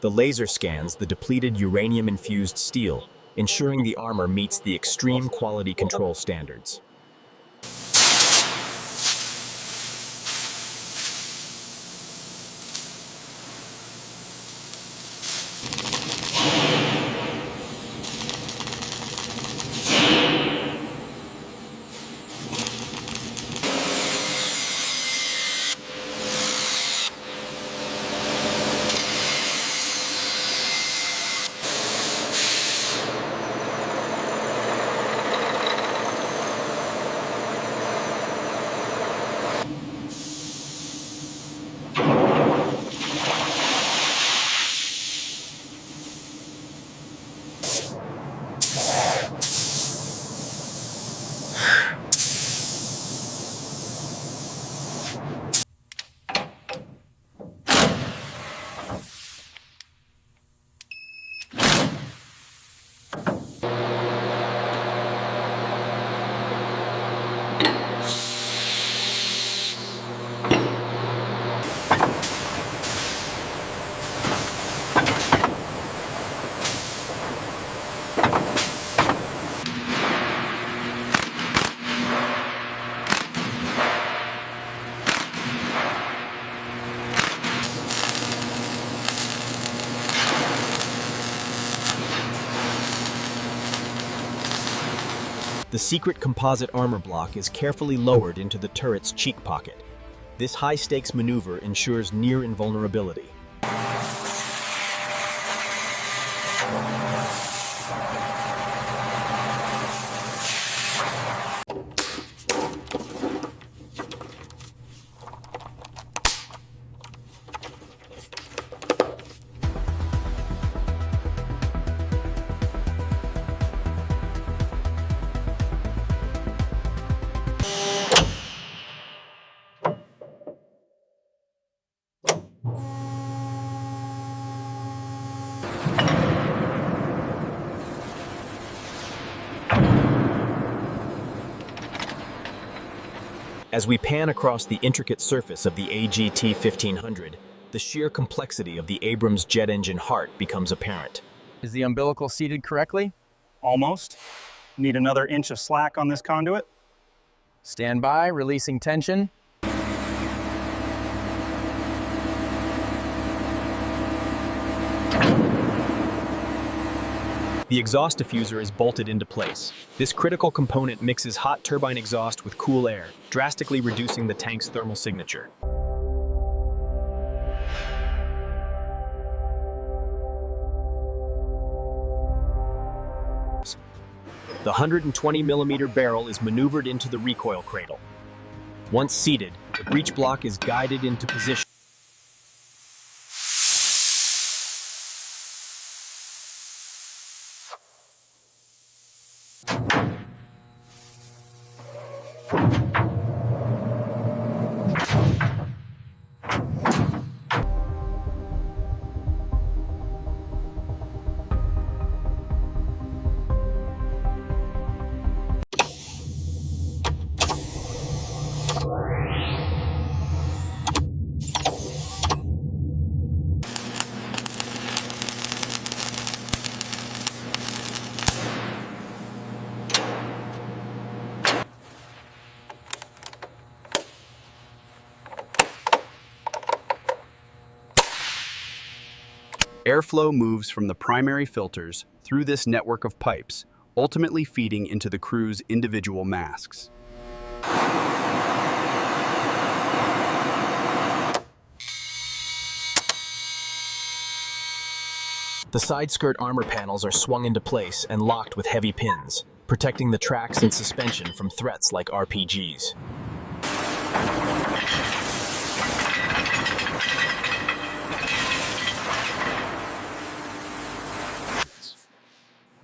The laser scans the depleted uranium-infused steel, ensuring the armor meets the extreme quality control standards. The secret composite armor block is carefully lowered into the turret's cheek pocket. This high-stakes maneuver ensures near invulnerability. As we pan across the intricate surface of the AGT-1500, the sheer complexity of the Abrams jet engine heart becomes apparent. Is the umbilical seated correctly? Almost. Need another inch of slack on this conduit. Stand by, releasing tension. The exhaust diffuser is bolted into place. This critical component mixes hot turbine exhaust with cool air, drastically reducing the tank's thermal signature. The 120mm barrel is maneuvered into the recoil cradle. Once seated, the breech block is guided into position. Airflow moves from the primary filters through this network of pipes, ultimately feeding into the crew's individual masks. The side skirt armor panels are swung into place and locked with heavy pins, protecting the tracks and suspension from threats like RPGs.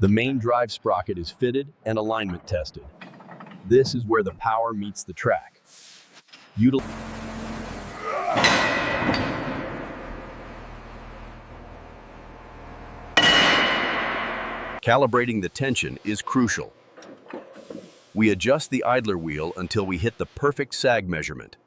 The main drive sprocket is fitted and alignment tested. This is where the power meets the track. Calibrating the tension is crucial. We adjust the idler wheel until we hit the perfect sag measurement.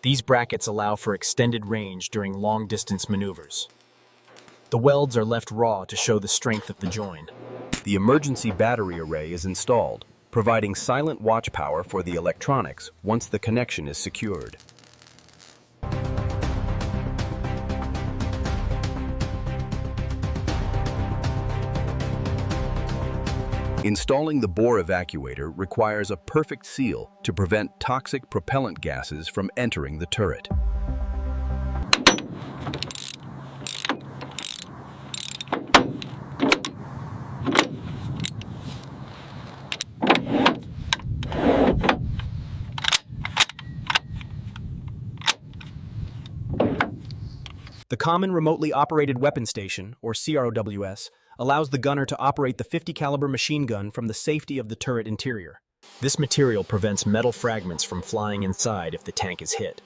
These brackets allow for extended range during long-distance maneuvers. The welds are left raw to show the strength of the join. The emergency battery array is installed, providing silent watch power for the electronics once the connection is secured. Installing the bore evacuator requires a perfect seal to prevent toxic propellant gases from entering the turret. The Common Remotely Operated Weapon Station, or CROWS, allows the gunner to operate the .50 caliber machine gun from the safety of the turret interior. This material prevents metal fragments from flying inside if the tank is hit.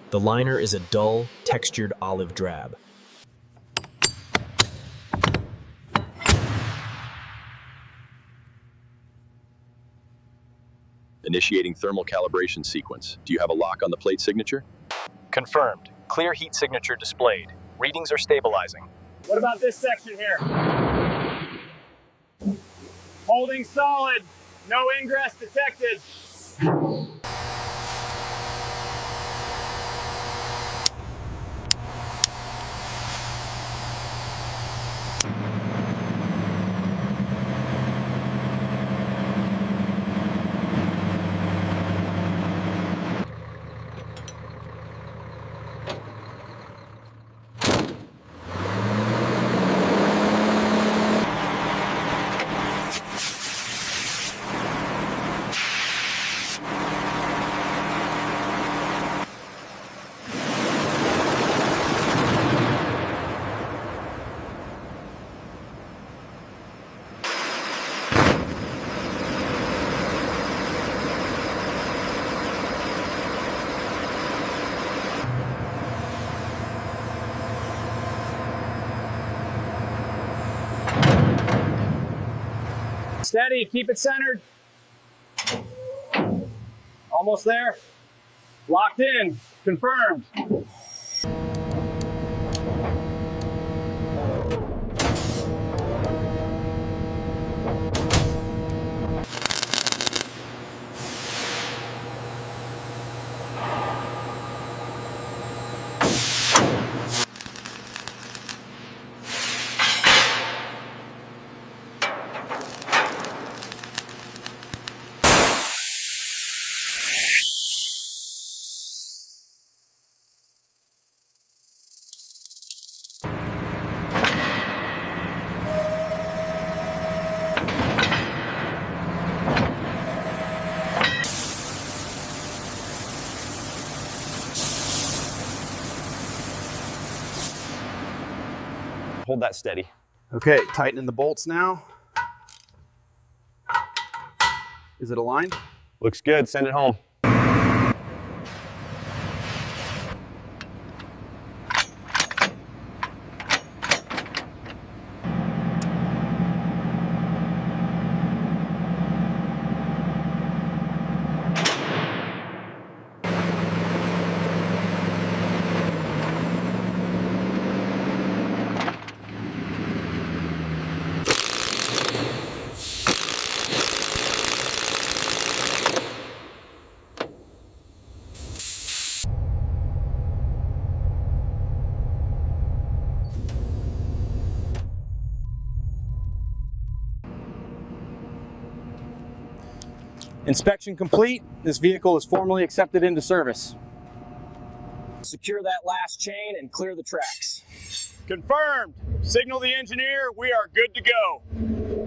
The liner is a dull, textured olive drab. Initiating thermal calibration sequence. Do you have a lock on the plate signature? Confirmed. Clear heat signature displayed. Readings are stabilizing. What about this section here? Holding solid. No ingress detected. Steady, keep it centered. Almost there. Locked in, confirmed. Hold that steady. Okay, tightening the bolts now. Is it aligned? Looks good. Send it home. Inspection complete. This vehicle is formally accepted into service. Secure that last chain and clear the tracks. Confirmed. Signal the engineer. We are good to go.